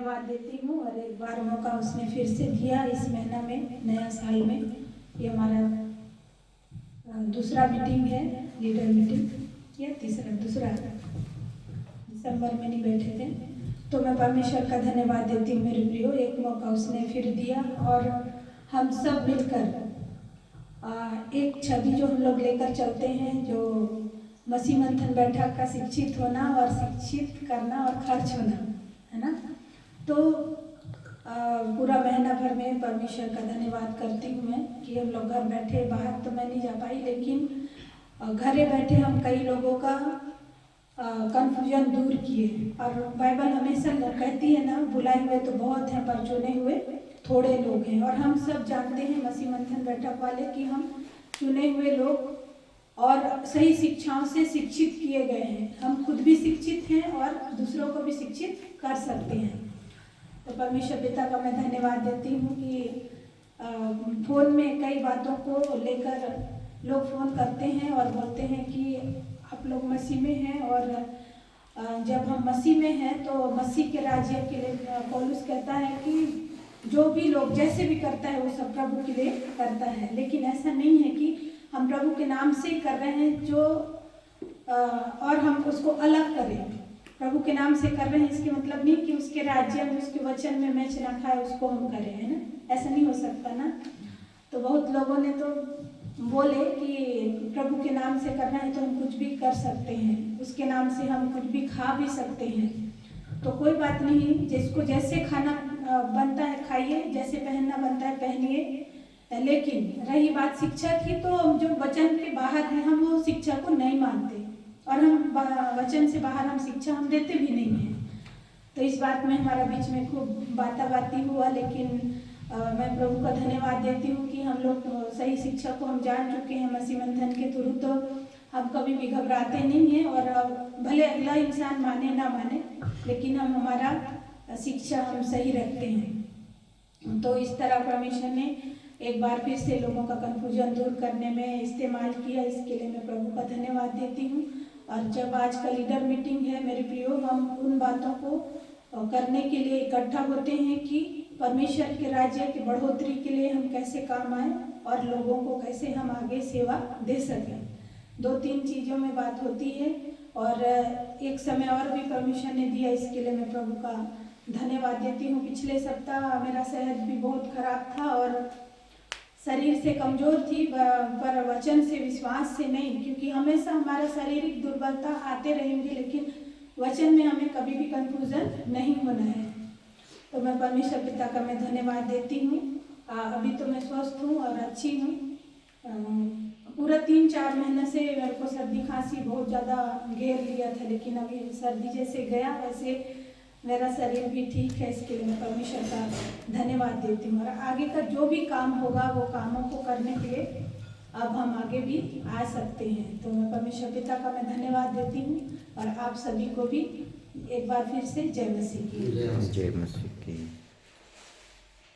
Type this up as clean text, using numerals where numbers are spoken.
धन्यवाद देती हूँ और एक बार मौका उसने फिर से दिया इस महीना में, नया साल में। ये हमारा दूसरा मीटिंग है, लीडर मीटिंग या दूसरा दिसंबर में नहीं बैठे थे। तो मैं परमेश्वर का धन्यवाद देती हूँ मेरे प्रियो, एक मौका उसने फिर दिया और हम सब मिलकर एक छवि जो हम लोग लेकर चलते हैं, जो मसीह मंथन बैठक का शिक्षित होना और शिक्षित करना और खर्च होना है ना। तो पूरा महीना भर में परमेश्वर का धन्यवाद करती हूँ मैं कि हम लोग घर बैठे, बाहर तो मैं नहीं जा पाई, लेकिन घरे बैठे हम कई लोगों का कन्फ्यूजन दूर किए। और बाइबल हमेशा कहती है ना, बुलाए हुए तो बहुत हैं पर चुने हुए थोड़े लोग हैं। और हम सब जानते हैं मसीह मंथन बैठक वाले कि हम चुने हुए लोग और सही शिक्षाओं से शिक्षित किए गए हैं। हम खुद भी शिक्षित हैं और दूसरों को भी शिक्षित कर सकते हैं। तो परमेश्वर पिता का मैं धन्यवाद देती हूँ कि फ़ोन में कई बातों को लेकर लोग फ़ोन करते हैं और बोलते हैं कि आप लोग मसीह में हैं, और जब हम मसीह में हैं तो मसीह के राज्य के लिए पौलुस कहता है कि जो भी लोग जैसे भी करता है वो सब प्रभु के लिए करता है। लेकिन ऐसा नहीं है कि हम प्रभु के नाम से कर रहे हैं जो और हम उसको अलग करें। प्रभु के नाम से कर रहे हैं इसके मतलब नहीं कि उसके राज्य में, उसके वचन में मैच ना खाए उसको हम करें, है ना। ऐसा नहीं हो सकता ना। तो बहुत लोगों ने तो बोले कि प्रभु के नाम से करना है तो हम कुछ भी कर सकते हैं, उसके नाम से हम कुछ भी खा भी सकते हैं। तो कोई बात नहीं, जिसको जैसे खाना बनता है खाइए, जैसे पहनना बनता है पहनिए। लेकिन रही बात शिक्षा की, तो जो वचन के बाहर है हम वो शिक्षा को नहीं मानते और हम वचन से बाहर हम शिक्षा हम देते भी नहीं हैं। तो इस बात में हमारा बीच में खूब बाताबाती हुआ, लेकिन मैं प्रभु का धन्यवाद देती हूँ कि हम लोग सही शिक्षा को हम जान चुके हैं मसीह मंथन के थ्रू। तो हम कभी भी घबराते नहीं हैं और भले अगला इंसान माने ना माने, लेकिन हम हमारा शिक्षा हम सही रखते हैं। तो इस तरह परमेश्वर ने एक बार फिर से लोगों का कन्फ्यूजन दूर करने में इस्तेमाल किया, इसके लिए मैं प्रभु का धन्यवाद देती हूँ। और जब आज का लीडर मीटिंग है मेरे प्रियो, हम उन बातों को करने के लिए इकट्ठा होते हैं कि परमेश्वर के राज्य की बढ़ोतरी के लिए हम कैसे काम आए और लोगों को कैसे हम आगे सेवा दे सकें। 2-3 चीज़ों में बात होती है और एक समय और भी परमेश्वर ने दिया, इसके लिए मैं प्रभु का धन्यवाद देती हूँ। पिछले सप्ताह मेरा सेहत भी बहुत खराब था और शरीर से कमज़ोर थी, पर वचन से, विश्वास से नहीं, क्योंकि हमेशा हमारा शारीरिक दुर्बलता आते रहेंगे, लेकिन वचन में हमें कभी भी कन्फ्यूज़न नहीं होना है। तो मैं परमेश्वर पिता का मैं धन्यवाद देती हूँ। अभी तो मैं स्वस्थ हूँ और अच्छी हूँ। पूरा 3-4 महीने से मेरे को सर्दी खांसी बहुत ज़्यादा घेर लिया था, लेकिन अभी सर्दी जैसे गया वैसे मेरा शरीर भी ठीक है। इसके लिए मैं परमेश्वर का धन्यवाद देती हूँ और आगे का जो भी काम होगा वो कामों को करने के लिए अब हम आगे भी आ सकते हैं। तो मैं परमेश्वर पिता का मैं धन्यवाद देती हूँ और आप सभी को भी एक बार फिर से जय मसीह की।